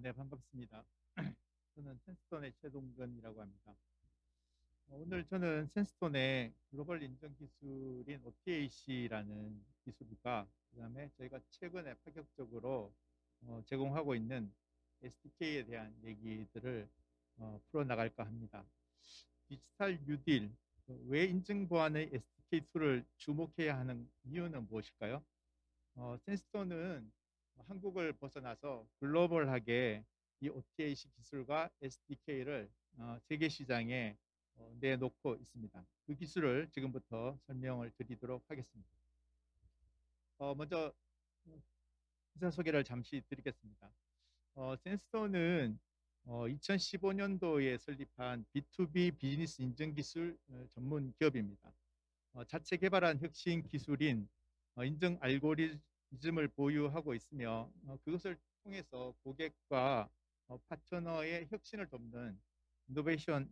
네, 반갑습니다. 저는 센스톤의 최동근이라고 합니다. 오늘 저는 센스톤의 글로벌 인증 기술인 OTAC라는 기술과 그다음에 저희가 최근에 파격적으로 제공하고 있는 SDK에 대한 얘기들을 풀어나갈까 합니다. 디지털 뉴딜, 왜 인증 보안의 SDK 툴을 주목해야 하는 이유는 무엇일까요? 센스톤은 한국을 벗어나서 글로벌하게 이 OTAC 기술과 SDK를 세계 시장에 내놓고 있습니다. 그 기술을 지금부터 설명을 드리도록 하겠습니다. 먼저 기사 소개를 잠시 드리겠습니다. 센스톤은 2015년도에 설립한 B2B 비즈니스 인증 기술 전문 기업입니다. 자체 개발한 혁신 기술인 인증 알고리즘을 보유하고 있으며 그것을 통해서 고객과 파트너의 혁신을 돕는 이노베이션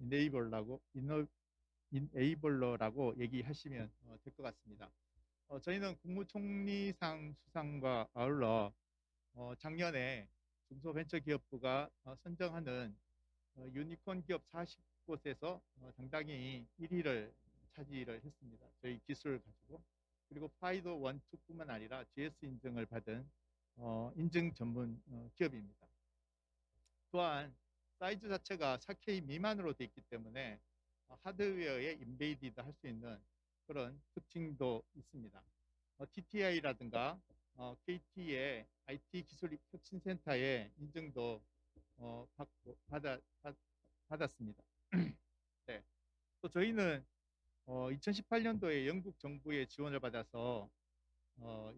이네이블러라고 얘기하시면 될 것 같습니다. 저희는 국무총리상 수상과 아울러 작년에 중소벤처기업부가 선정하는 유니콘 기업 40곳에서 당당히 1위를 차지를 했습니다. 저희 기술을 가지고. 그리고 파이도 1, 2뿐만 아니라 GS 인증을 받은 인증 전문 기업입니다. 또한 사이즈 자체가 4K 미만으로 되어 있기 때문에 하드웨어에 인베이디드 할 수 있는 그런 특징도 있습니다. TTI라든가 KT의 IT 기술 혁신센터의 인증도 받았습니다. 네. 또 저희는 2018년도에 영국 정부의 지원을 받아서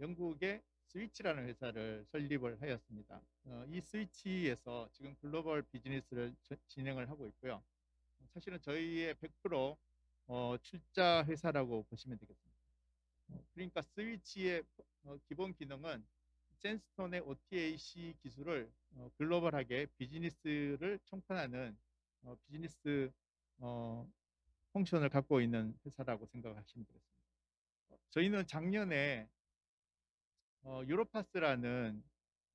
영국의 스위치라는 회사를 설립을 하였습니다. 이 스위치에서 지금 글로벌 비즈니스를 진행을 하고 있고요. 사실은 저희의 100% 출자 회사라고 보시면 되겠습니다. 그러니까 스위치의 기본 기능은 센스톤의 OTAC 기술을 글로벌하게 비즈니스를 총판하는 비즈니스 어, 펑션을 갖고 있는 회사라고 생각하시면 되겠습니다. 저희는 작년에 유로파스라는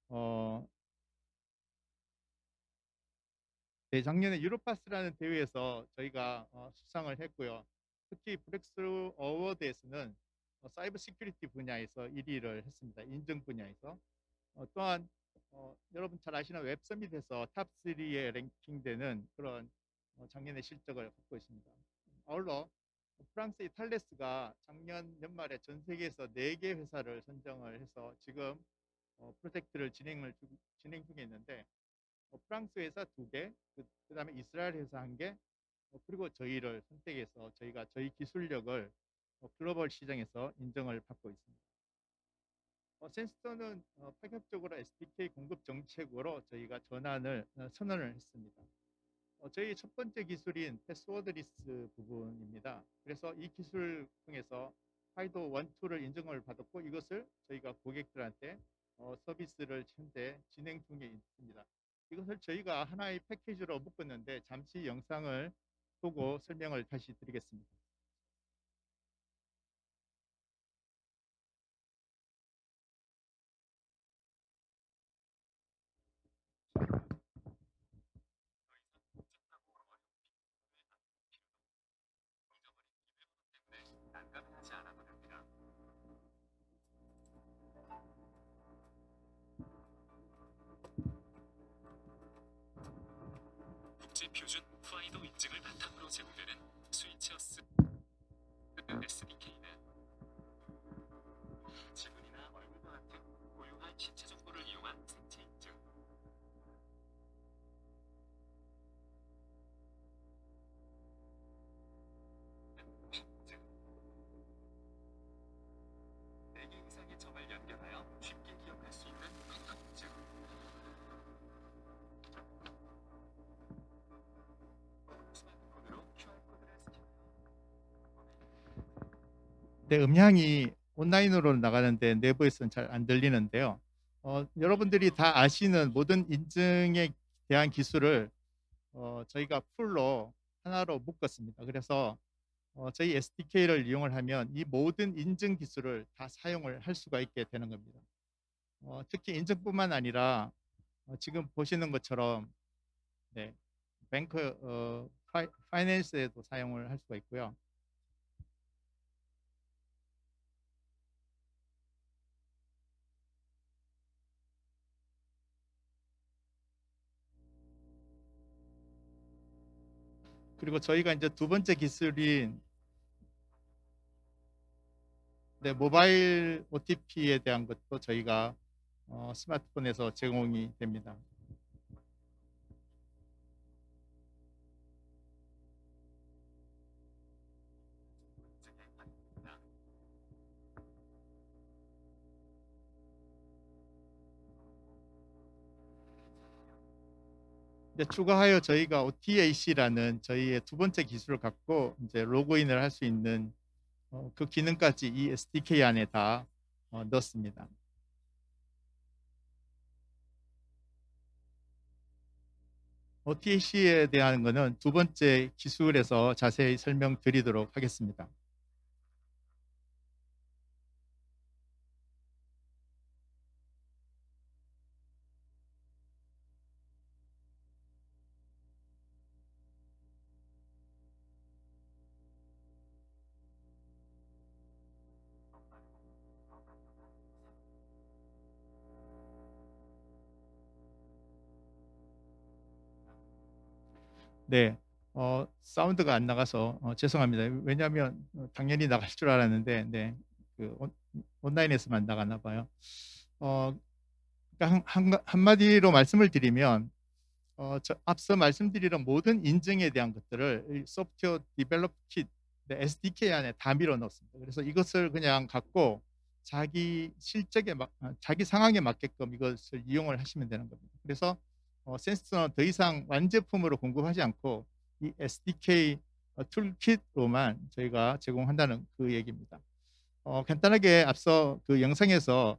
어, 네, 작년에 유로파스라는 대회에서 저희가 수상을 했고요. 특히 브렉스루 어워드에서는 사이버 시큐리티 분야에서 1위를 했습니다. 인증 분야에서. 또한 여러분 잘 아시는 웹 서밋에서 탑 3에 랭킹되는 그런 작년의 실적을 갖고 있습니다. 아울러 프랑스의 탈레스가 작년 연말에 전 세계에서 4개 회사를 선정을 해서 지금 프로젝트를 진행 중에 있는데 프랑스 회사 2개, 그다음에 이스라엘 회사 1개, 그리고 저희를 선택해서 저희가 저희 기술력을 글로벌 시장에서 인정을 받고 있습니다. 센스톤은 파격적으로 SDK 공급 정책으로 저희가 전환을 선언을 했습니다. 저희 첫 번째 기술인 패스워드리스 부분입니다. 그래서 이 기술 통해서 파이도 1, 2를 인증을 받았고 이것을 저희가 고객들한테 서비스를 현재 진행 중에 있습니다. 이것을 저희가 하나의 패키지로 묶었는데 잠시 영상을 보고 설명을 다시 드리겠습니다. 난감해하지 않아도 됩니다. 국제 표준 파이도 인증을 바탕으로 제공되는 스위치어스 SDK는 지문이나 얼굴과 같은 고유한 신체 정보를 이용한 생체 인증, 인증, 4개 이상의 점을 연결하여 쉽게 기억할 수 있는 패턴 인증, 스마트폰으로 QR코드를 스캔하여 네, 음향이 온라인으로 나가는데 내부에서는 잘 안 들리는데요. 여러분들이 다 아시는 모든 인증에 대한 기술을 저희가 풀로 하나로 묶었습니다. 그래서 저희 SDK를 이용을 하면 이 모든 인증 기술을 다 사용을 할 수가 있게 되는 겁니다. 특히 인증뿐만 아니라 지금 보시는 것처럼 네, 뱅크 파이낸스에도 사용을 할 수가 있고요. 그리고 저희가 이제 두 번째 기술인 네, 모바일 OTP에 대한 것도 저희가 스마트폰에서 제공이 됩니다. 이제 추가하여 저희가 OTAC라는 저희의 두 번째 기술을 갖고 이제 로그인을 할 수 있는 그 기능까지 이 SDK 안에 다 넣었습니다. OTAC에 대한 거는 두 번째 기술에서 자세히 설명드리도록 하겠습니다. 네, 사운드가 안 나가서 죄송합니다. 왜냐하면 당연히 나갈 줄 알았는데, 네, 그 온라인에서만 나가나 봐요. 어, 그러니까 한마디로 말씀을 드리면, 앞서 말씀드리는 모든 인증에 대한 것들을 이 소프트웨어 디벨롭 킷, SDK 안에 다 밀어 넣습니다. 그래서 이것을 그냥 갖고 자기 상황에 맞게끔 이것을 이용을 하시면 되는 겁니다. 그래서 센서는 더 이상 완제품으로 공급하지 않고 이 SDK 툴킷로만 저희가 제공한다는 그 얘기입니다. 간단하게 앞서 그 영상에서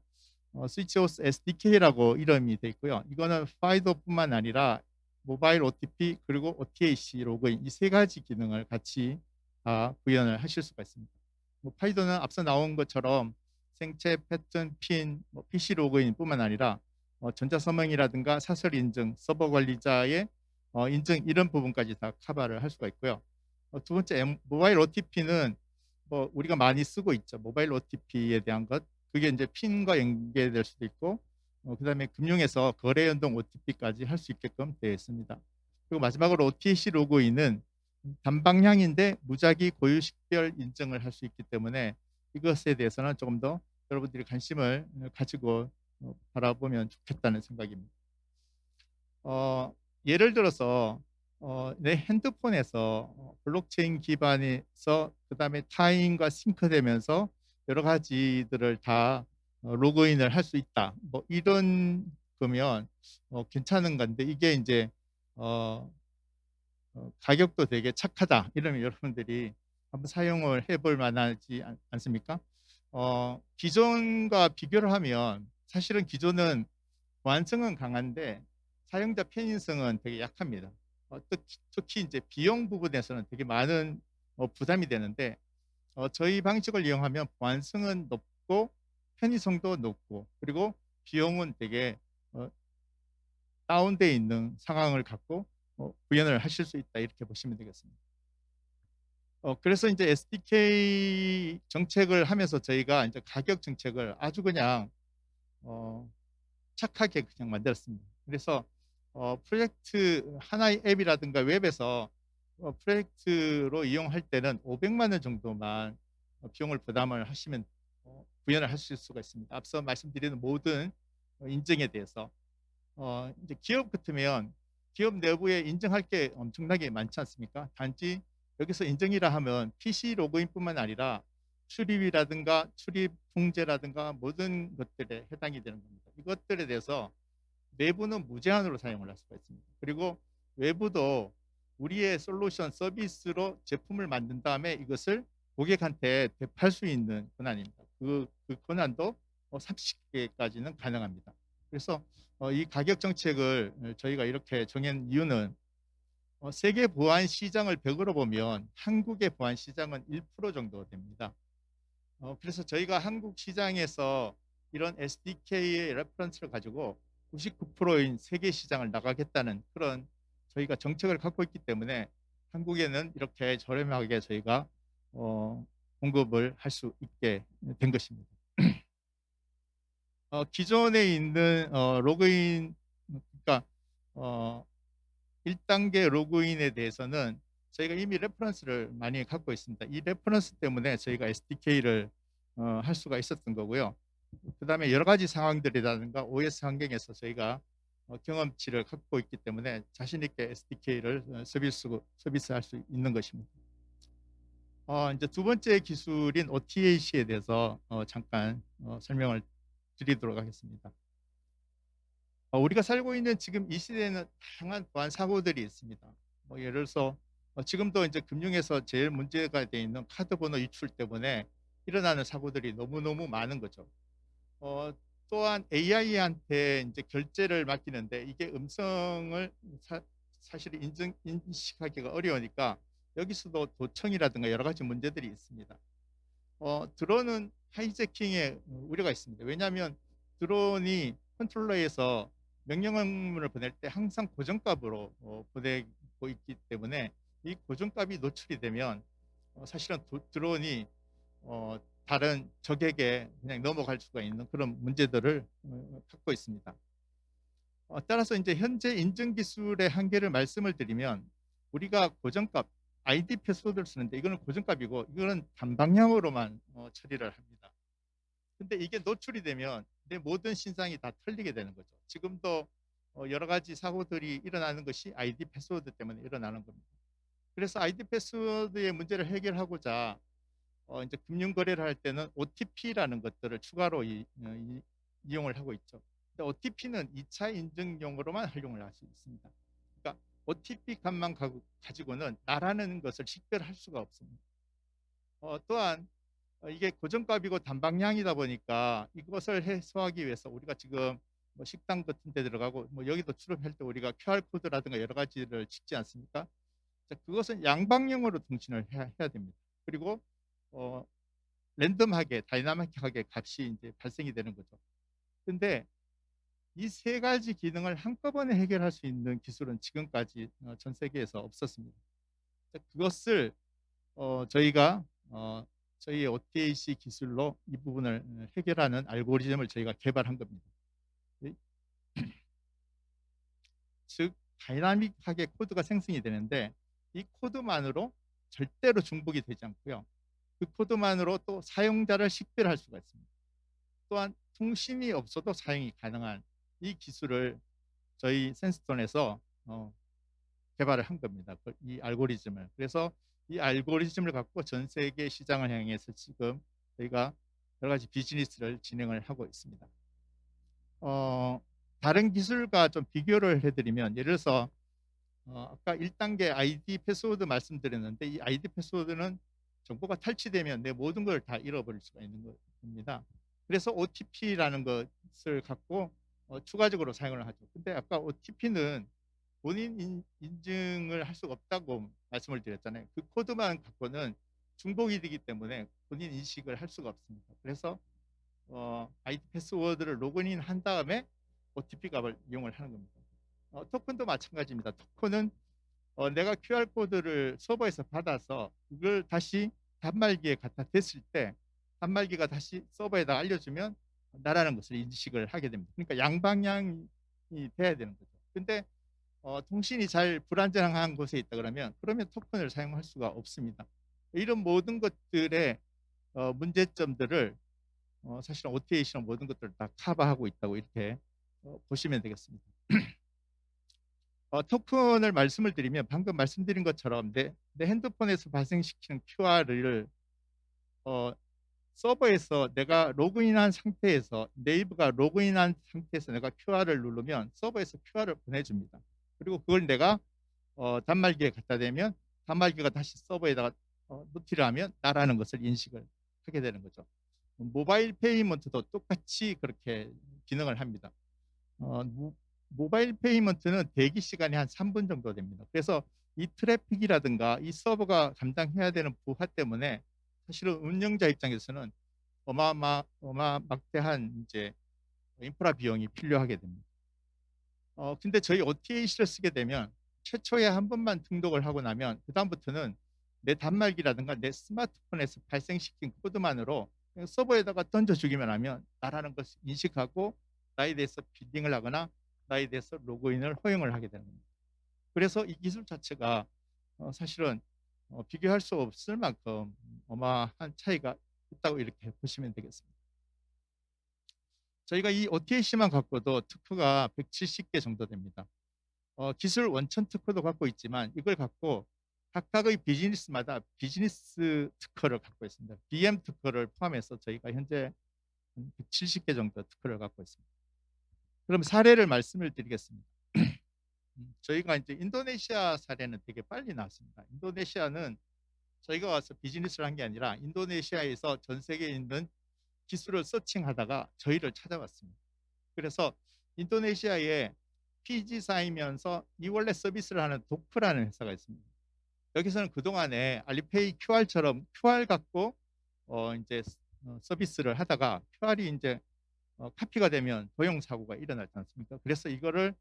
스위치오스 SDK라고 이름이 되어 있고요. 이거는 파이도뿐만 아니라 모바일 OTP 그리고 OTAC 로그인 이 세 가지 기능을 같이 다 구현을 하실 수가 있습니다. 파이도는 앞서 나온 것처럼 생체, 패턴, 핀, PC 로그인뿐만 아니라 전자서명이라든가 사설 인증, 서버 관리자의 인증 이런 부분까지 다 커버를 할 수가 있고요. 두 번째 모바일 OTP는 우리가 많이 쓰고 있죠. 모바일 OTP에 대한 것. 그게 이제 핀과 연계될 수도 있고 그다음에 금융에서 거래 연동 OTP까지 할 수 있게끔 되어 있습니다. 그리고 마지막으로 OTC 로그인은 단방향인데 무작위 고유 식별 인증을 할 수 있기 때문에 이것에 대해서는 조금 더 여러분들이 관심을 가지고 바라보면 좋겠다는 생각입니다. 예를 들어서 내 핸드폰에서 블록체인 기반에서 그다음에 타인과 싱크되면서 여러 가지들을 다 로그인을 할 수 있다. 뭐 이런 거면 괜찮은 건데 이게 이제 어, 가격도 되게 착하다. 이러면 여러분들이 한번 사용을 해볼 만하지 않습니까? 기존과 비교를 하면 사실은 기존은 보안성은 강한데 사용자 편의성은 되게 약합니다. 특히 이제 비용 부분에서는 되게 많은 부담이 되는데 저희 방식을 이용하면 보안성은 높고 편의성도 높고 그리고 비용은 되게 어, 다운되어 있는 상황을 갖고 구현을 하실 수 있다 이렇게 보시면 되겠습니다. 그래서 이제 SDK 정책을 하면서 저희가 이제 가격 정책을 아주 그냥 어, 착하게 그냥 만들었습니다. 그래서 프로젝트 하나의 앱이라든가 웹에서 프로젝트로 이용할 때는 500만 원 정도만 비용을 부담을 하시면 구현을 하실 수가 있습니다. 앞서 말씀드리는 모든 인증에 대해서 이제 기업 같으면 기업 내부에 인증할 게 엄청나게 많지 않습니까? 단지 여기서 인증이라 하면 PC 로그인뿐만 아니라 출입이라든가 출입 통제라든가 모든 것들에 해당이 되는 겁니다. 이것들에 대해서 내부는 무제한으로 사용을 할 수가 있습니다. 그리고 외부도 우리의 솔루션 서비스로 제품을 만든 다음에 이것을 고객한테 대팔 수 있는 권한입니다. 그 권한도 30개까지는 가능합니다. 그래서 이 가격 정책을 저희가 이렇게 정한 이유는 세계 보안 시장을 100으로 보면 한국의 보안 시장은 1% 정도 됩니다. 그래서 저희가 한국 시장에서 이런 SDK의 레퍼런스를 가지고 99%인 세계 시장을 나가겠다는 그런 저희가 정책을 갖고 있기 때문에 한국에는 이렇게 저렴하게 저희가 어 공급을 할 수 있게 된 것입니다. 기존에 있는 로그인, 그러니까 어 1 단계 로그인에 대해서는 저희가 이미 레퍼런스를 많이 갖고 있습니다. 이 레퍼런스 때문에 저희가 SDK를 할 수가 있었던 거고요. 그다음에 여러 가지 상황들이라든가 OS 환경에서 저희가 경험치를 갖고 있기 때문에 자신 있게 SDK를 서비스할 수 있는 것입니다. 이제 두 번째 기술인 OTAC에 대해서 잠깐 설명을 드리도록 하겠습니다. 우리가 살고 있는 지금 이 시대에는 다양한 보안 사고들이 있습니다. 예를 들어서 지금도 이제 금융에서 제일 문제가 돼 있는 카드 번호 유출 때문에 일어나는 사고들이 너무너무 많은 거죠. 어 또한 AI한테 이제 결제를 맡기는데 이게 음성을 사실 인식하기가 어려우니까 여기서도 도청이라든가 여러 가지 문제들이 있습니다. 드론은 하이제킹의 우려가 있습니다. 왜냐하면 드론이 컨트롤러에서 명령어를 보낼 때 항상 고정값으로 보내고 있기 때문에 이 고정값이 노출이 되면 사실은 드론이 다른 적에게 그냥 넘어갈 수가 있는 그런 문제들을 갖고 있습니다. 따라서 이제 현재 인증 기술의 한계를 말씀을 드리면 우리가 고정값 아이디 패스워드를 쓰는데 이거는 고정값이고 이거는 단방향으로만 처리를 합니다. 근데 이게 노출이 되면 내 모든 신상이 다 털리게 되는 거죠. 지금도 여러 가지 사고들이 일어나는 것이 아이디 패스워드 때문에 일어나는 겁니다. 그래서 아이디 패스워드의 문제를 해결하고자 이제 금융 거래를 할 때는 OTP라는 것들을 추가로 이용을 하고 있죠. 근데 OTP는 2차 인증용으로만 활용을 할 수 있습니다. 그러니까 OTP 값만 가지고는 나라는 것을 식별할 수가 없습니다. 또한 이게 고정값이고 단방향이다 보니까 이것을 해소하기 위해서 우리가 지금 뭐 식당 같은 데 들어가고 뭐 여기도 출입할 때 우리가 QR 코드라든가 여러 가지를 찍지 않습니까? 자, 그것은 양방향으로 통신을 해야 됩니다. 그리고 어, 랜덤하게 다이나믹하게 값이 이제 발생이 되는 거죠. 근데 이 세 가지 기능을 한꺼번에 해결할 수 있는 기술은 지금까지 전 세계에서 없었습니다. 그것을 저희가 저희의 OTAC 기술로 이 부분을 해결하는 알고리즘을 저희가 개발한 겁니다. 네. 즉 다이나믹하게 코드가 생성이 되는데 이 코드만으로 절대로 중복이 되지 않고요. 그 코드만으로 또 사용자를 식별할 수가 있습니다. 또한 통신이 없어도 사용이 가능한 이 기술을 저희 센스톤에서 개발을 한 겁니다. 이 알고리즘을. 그래서 이 알고리즘을 갖고 전 세계 시장을 향해서 지금 저희가 여러 가지 비즈니스를 진행을 하고 있습니다. 어, 다른 기술과 좀 비교를 해드리면 예를 들어서 아까 1단계 아이디 패스워드 말씀드렸는데 이 아이디 패스워드는 정보가 탈취되면 내 모든 걸 다 잃어버릴 수가 있는 겁니다. 그래서 OTP라는 것을 갖고 추가적으로 사용을 하죠. 근데 아까 OTP는 본인 인증을 할 수가 없다고 말씀을 드렸잖아요. 그 코드만 갖고는 중복이 되기 때문에 본인 인식을 할 수가 없습니다. 그래서 아이디 패스워드를 로그인 한 다음에 OTP 값을 이용을 하는 겁니다. 토큰도 마찬가지입니다. 토큰은 내가 QR 코드를 서버에서 받아서 그걸 다시 단말기에 갖다 댔을 때 단말기가 다시 서버에다 알려주면 나라는 것을 인식을 하게 됩니다. 그러니까 양방향이 돼야 되는 거죠. 근데 통신이 잘 불안정한 곳에 있다 그러면 토큰을 사용할 수가 없습니다. 이런 모든 것들의 문제점들을 사실은 OTAC는 모든 것들을 다 커버하고 있다고 이렇게 보시면 되겠습니다. 토큰을 말씀을 드리면 방금 말씀드린 것처럼 내 핸드폰에서 발생시키는 QR을 서버에서 내가 로그인한 상태에서 네이버가 로그인한 상태에서 내가 QR을 누르면 서버에서 QR을 보내줍니다. 그리고 그걸 내가 단말기에 갖다 대면 단말기가 다시 서버에다가 노티를 하면 나라는 것을 인식을 하게 되는 거죠. 모바일 페이먼트도 똑같이 그렇게 기능을 합니다. 모바일 페이먼트는 대기 시간이 한 3분 정도 됩니다. 그래서 이 트래픽이라든가 이 서버가 감당해야 되는 부하 때문에 사실은 운영자 입장에서는 어마막대한 이제 인프라 비용이 필요하게 됩니다. 근데 저희 OTAC를 쓰게 되면 최초에 한 번만 등록을 하고 나면 그다음부터는 내 단말기라든가 내 스마트폰에서 발생시킨 코드만으로 그냥 서버에다가 던져 주기만 하면 나라는 것을 인식하고 나에 대해서 빌딩을 하거나 나에 대해서 로그인을 허용을 하게 되는 겁니다. 그래서 이 기술 자체가 사실은 비교할 수 없을 만큼 어마한 차이가 있다고 이렇게 보시면 되겠습니다. 저희가 이 OTAC만 갖고도 특허가 170개 정도 됩니다. 기술 원천 특허도 갖고 있지만 이걸 갖고 각각의 비즈니스마다 비즈니스 특허를 갖고 있습니다. BM 특허를 포함해서 저희가 현재 170개 정도 특허를 갖고 있습니다. 그럼 사례를 말씀을 드리겠습니다. 저희가 이제 인도네시아 사례는 되게 빨리 나왔습니다. 인도네시아는 저희가 와서 비즈니스를 한 게 아니라 인도네시아에서 전 세계에 있는 기술을 서칭하다가 저희를 찾아왔습니다. 그래서 인도네시아에 PG사이면서 이월렛 서비스를 하는 도크라는 회사가 있습니다. 여기서는 그동안에 알리페이 QR처럼 QR 갖고 이제 서비스를 하다가 QR이 이제 카피가 되면 도용 사고가 일어나지 않습니까? 그래서 이거를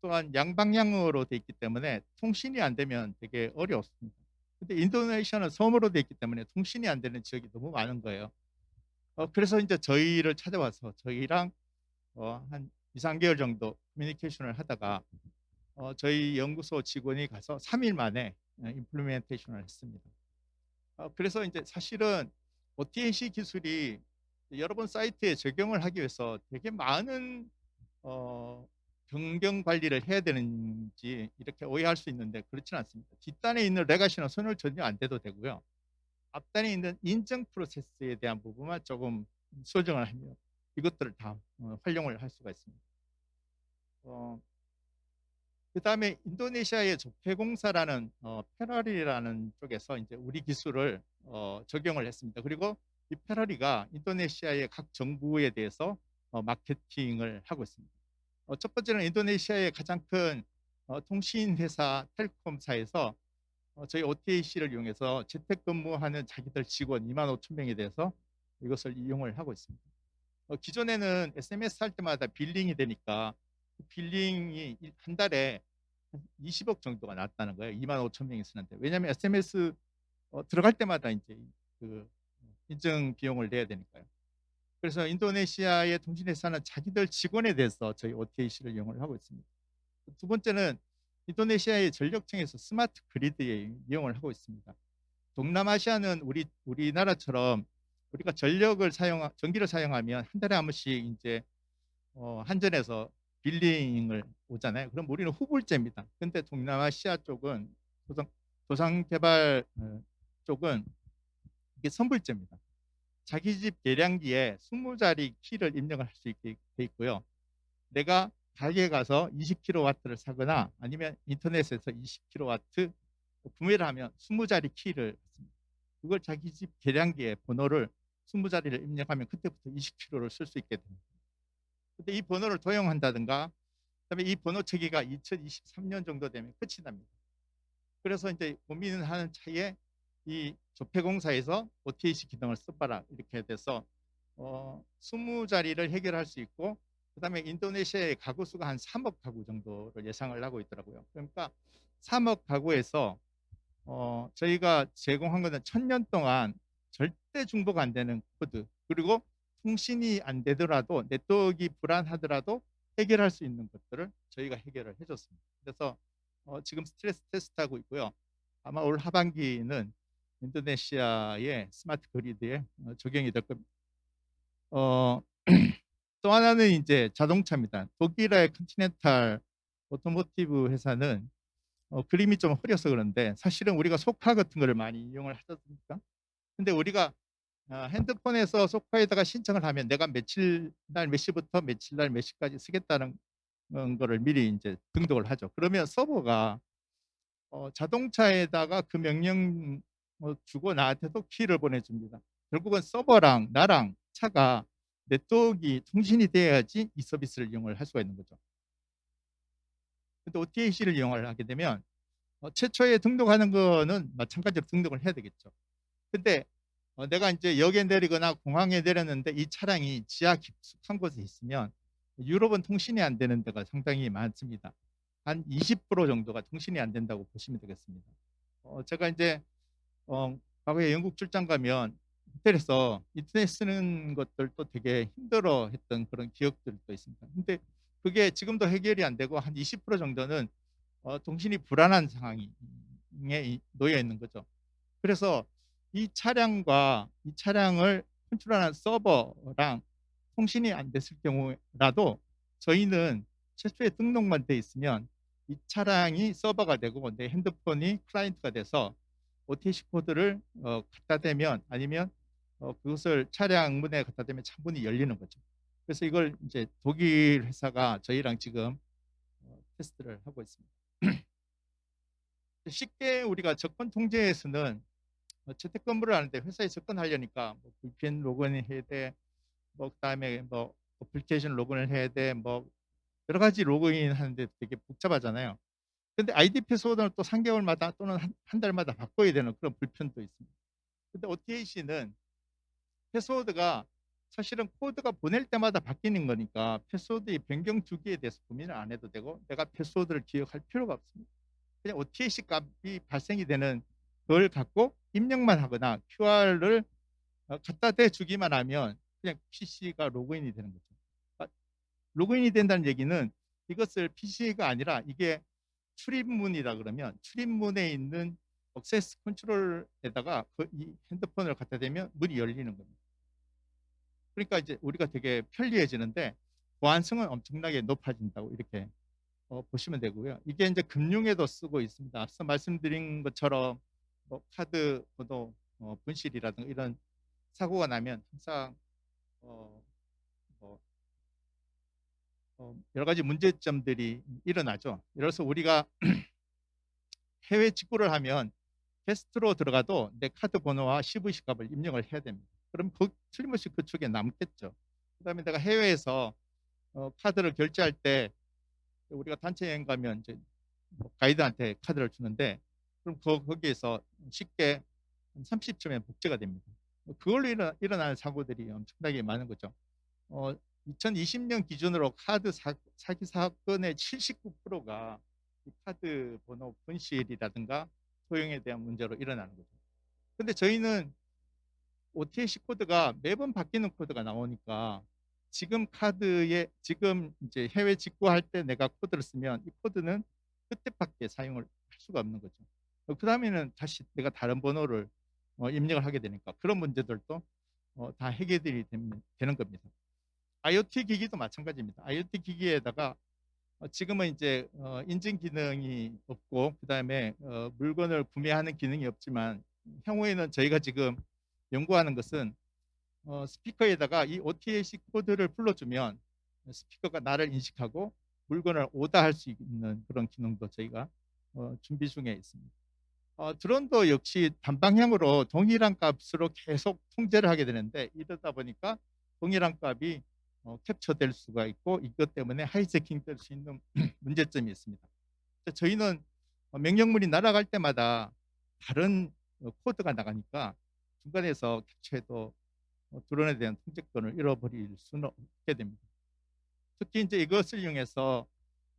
또한 양방향으로 돼 있기 때문에 통신이 안 되면 되게 어렵습니다. 근데 인도네시아는 섬으로 돼 있기 때문에 통신이 안 되는 지역이 너무 많은 거예요. 그래서 이제 저희를 찾아와서 저희랑 한 2-3개월 정도 커뮤니케이션을 하다가 저희 연구소 직원이 가서 3일 만에 임플리멘테이션을 했습니다. 그래서 이제 사실은 OTAC 기술이 여러 번 사이트에 적용을 하기 위해서 되게 많은 어, 변경 관리를 해야 되는지 이렇게 오해할 수 있는데 그렇지는 않습니다. 뒷단에 있는 레가시는 손을 전혀 안 대도 되고요. 앞단에 있는 인증 프로세스에 대한 부분만 조금 수정을 하면 이것들을 다 활용을 할 수가 있습니다. 그다음에 인도네시아의 조폐공사라는 페라리라는 쪽에서 이제 우리 기술을 적용을 했습니다. 그리고 이 페라리가 인도네시아의 각 정부에 대해서 마케팅을 하고 있습니다. 첫 번째는 인도네시아의 가장 큰 통신 회사 텔콤사에서 저희 OTAC를 이용해서 재택근무하는 자기들 직원 2만 5천 명에 대해서 이것을 이용을 하고 있습니다. 기존에는 SMS 할 때마다 빌링이 되니까 그 빌링이 한 달에 한 20억 정도가 났다는 거예요. 2만 5천 명이 쓰는데. 왜냐하면 SMS 들어갈 때마다 이제 그 인증 비용을 내야 되니까요. 그래서 인도네시아의 통신회사는 자기들 직원에 대해서 저희 OTAC를 이용을 하고 있습니다. 두 번째는 인도네시아의 전력청에서 스마트 그리드에 이용을 하고 있습니다. 동남아시아는 우리나라처럼 우리가 전기를 사용하면 한 달에 한 번씩 이제 한전에서 빌링을 오잖아요. 그럼 우리는 후불제입니다. 근데 동남아시아 쪽은 도상개발 쪽은 이게 선불제입니다. 자기 집 계량기에 20자리 키를 입력을 할 수 있게 돼 있고요. 내가 가게에 가서 20kW를 사거나 아니면 인터넷에서 20kW 구매를 하면 20자리 키를 받습니다. 그걸 자기 집 계량기에 번호를 20자리를 입력하면 그때부터 20kW를 쓸 수 있게 됩니다. 근데 이 번호를 도용한다든가 그다음에 이 번호 체계가 2023년 정도 되면 끝이 납니다. 그래서 이제 고민을 하는 차에 이 조폐공사에서 OTAC 기능을 써봐라 이렇게 돼서 20자리를 해결할 수 있고 그다음에 인도네시아의 가구 수가 한 3억 가구 정도를 예상을 하고 있더라고요. 그러니까 3억 가구에서 저희가 제공한 것은 1000년 동안 절대 중복 안 되는 코드 그리고 통신이 안 되더라도 네트워크가 불안하더라도 해결할 수 있는 것들을 저희가 해결을 해줬습니다. 그래서 지금 스트레스 테스트하고 있고요. 아마 올 하반기는 인도네시아의 스마트 그리드에 적용이 될 겁니다. 어, 또 하나는 이제 자동차입니다. 독일의 컨티넨탈 오토모티브 회사는 그림이 좀 흐려서 그런데 사실은 우리가 소카 같은 거를 많이 이용을 하지 않습니까? 근데 우리가 핸드폰에서 소카에다가 신청을 하면 내가 며칠 날 몇 시부터 며칠 날 몇 시까지 쓰겠다는 거를 미리 이제 등록을 하죠. 그러면 서버가 자동차에다가 그 명령 주고 나한테도 키를 보내줍니다. 결국은 서버랑 나랑 차가 네트워크가 통신이 돼야지 이 서비스를 이용을 할 수가 있는 거죠. 근데 OTAC를 이용을 하게 되면 최초에 등록하는 거는 마찬가지로 등록을 해야 되겠죠. 근데 내가 이제 역에 내리거나 공항에 내렸는데 이 차량이 지하 깊숙한 곳에 있으면 유럽은 통신이 안 되는 데가 상당히 많습니다. 한 20% 정도가 통신이 안 된다고 보시면 되겠습니다. 제가 인제 과거에 영국 출장 가면 호텔에서 인터넷 쓰는 것들도 되게 힘들어했던 그런 기억들도 있습니다. 근데 그게 지금도 해결이 안 되고 한 20% 정도는 통신이 불안한 상황이 놓여 있는 거죠. 그래서 이 차량을 컨트롤하는 서버랑 통신이 안 됐을 경우라도 저희는 최초에 등록만 돼 있으면 이 차량이 서버가 되고 내 핸드폰이 클라이언트가 돼서 OTC 코드를 갖다 대면 아니면 그것을 차량 문에 갖다 대면 차 문이 열리는 거죠. 그래서 이걸 이제 독일 회사가 저희랑 지금 테스트를 하고 있습니다. 쉽게 우리가 접근 통제에서는 재택근무를 하는데 회사에 접근하려니까 뭐 VPN 로그인 해야 돼, 뭐 그다음에 뭐 어플리케이션 로그인을 해야 돼, 뭐 여러 가지 로그인 하는데 되게 복잡하잖아요. 근데 아이디 패스워드는 또 3 개월마다 또는 한 달마다 바꿔야 되는 그런 불편도 있습니다. 근데 OTAC는 패스워드가 사실은 코드가 보낼 때마다 바뀌는 거니까 패스워드의 변경 주기에 대해서 고민을 안 해도 되고 내가 패스워드를 기억할 필요가 없습니다. 그냥 OTAC 값이 발생이 되는 그걸 갖고 입력만 하거나 QR을 갖다 대 주기만 하면 그냥 PC가 로그인이 되는 거죠. 그러니까 로그인이 된다는 얘기는 이것을 PC가 아니라 이게 출입문이라 그러면 출입문에 있는 액세스 컨트롤에다가 이 핸드폰을 갖다 대면 문이 열리는 겁니다. 그러니까 이제 우리가 되게 편리해지는데 보안성은 엄청나게 높아진다고 이렇게 보시면 되고요. 이게 이제 금융에도 쓰고 있습니다. 앞서 말씀드린 것처럼 뭐 카드 번호 분실이라든가 이런 사고가 나면 항상 어 뭐 여러 가지 문제점들이 일어나죠. 예를 들어서 우리가 해외 직구를 하면 게스트로 들어가도 내 카드 번호와 CVC 값을 입력을 해야 됩니다. 그럼 틀림없이 그쪽에 남겠죠. 그다음에 내가 해외에서 카드를 결제할 때 우리가 단체 여행 가면 이제 뭐 가이드한테 카드를 주는데 그럼 거기에서 쉽게 한 30초면 복제가 됩니다. 그걸로 일어나는 사고들이 엄청나게 많은 거죠. 2020년 기준으로 카드 사기 사건의 79%가 이 카드 번호 분실이라든가 소용에 대한 문제로 일어나는 거죠. 근데 저희는 OTC 코드가 매번 바뀌는 코드가 나오니까 지금 이제 해외 직구할 때 내가 코드를 쓰면 이 코드는 그때밖에 사용을 할 수가 없는 거죠. 그다음에는 다시 내가 다른 번호를 입력을 하게 되니까 그런 문제들도 다 해결이 되는 겁니다. IoT 기기도 마찬가지입니다. IoT 기기에다가 지금은 이제 인증 기능이 없고 그다음에 물건을 구매하는 기능이 없지만 향후에는 저희가 지금 연구하는 것은 스피커에다가 이 OTAC 코드를 불러주면 스피커가 나를 인식하고 물건을 오다할 수 있는 그런 기능도 저희가 준비 중에 있습니다. 드론도 역시 단방향으로 동일한 값으로 계속 통제를 하게 되는데 이러다 보니까 동일한 값이 캡처될 수가 있고 이것 때문에 하이제킹 될 수 있는 문제점이 있습니다. 저희는 명령문이 날아갈 때마다 다른 코드가 나가니까 중간에서 캡처해도 드론에 대한 통제권을 잃어버릴 수는 없게 됩니다. 특히 이제 이것을 이용해서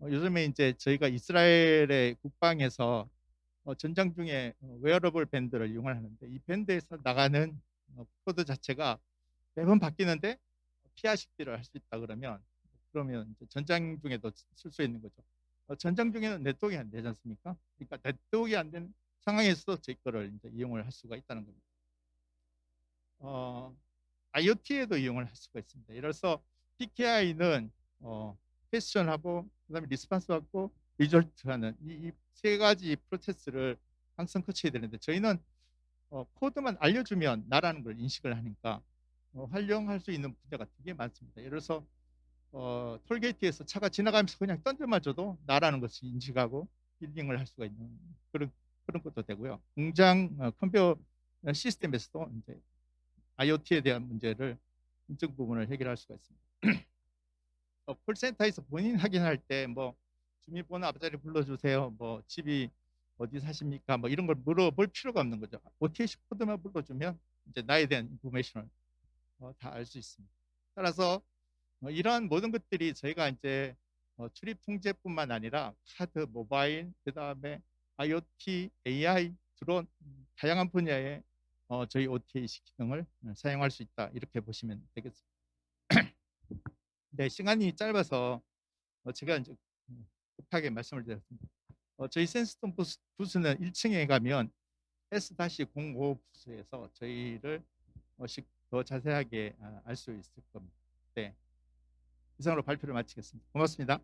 요즘에 이제 저희가 이스라엘의 국방에서 전장 중에 웨어러블 밴드를 이용을 하는데 이 밴드에서 나가는 코드 자체가 매번 바뀌는데 피아식비를 할 수 있다 그러면 이제 전장 중에도 쓸 수 있는 거죠. 전장 중에는 네트워크가 안 되지 않습니까? 그러니까 네트워크가 안 되는 상황에서 저희 거를 이제 이용을 할 수가 있다는 겁니다. 어, IoT에도 이용을 할 수가 있습니다. 예를 들어서 PKI는 퀘스천하고 그다음에 리스폰스하고 리졸트하는 이 세 가지 프로세스를 항상 거쳐야 되는데 저희는 코드만 알려주면 나라는 걸 인식을 하니까 활용할 수 있는 분야가 되게 많습니다. 예를 들어서 톨게이트에서 차가 지나가면서 그냥 던져만 줘도 나라는 것을 인식하고 빌딩을 할 수가 있는 그런 것도 되고요. 공장 컴퓨터 시스템에서도 이제 IoT에 대한 문제를 인증 부분을 해결할 수가 있습니다. 콜센터에서 본인 확인할 때 뭐 주민번호 앞자리 불러주세요. 뭐 집이 어디 사십니까? 뭐 이런 걸 물어볼 필요가 없는 거죠. OTC 코드만 불러주면 이제 나에 대한 인포메이션을 다 알 수 있습니다. 따라서 이러한 모든 것들이 저희가 이제 출입 통제뿐만 아니라 카드, 모바일, 그다음에 IoT, AI, 드론 다양한 분야에 저희 OTA 기능을 사용할 수 있다. 이렇게 보시면 되겠습니다. 네, 시간이 짧아서 제가 이제 급하게 말씀을 드렸습니다. 저희 센스톤 부스는 1 층에 가면 S-05 부스에서 저희를 더 자세하게 알 수 있을 겁니다. 네. 이상으로 발표를 마치겠습니다. 고맙습니다.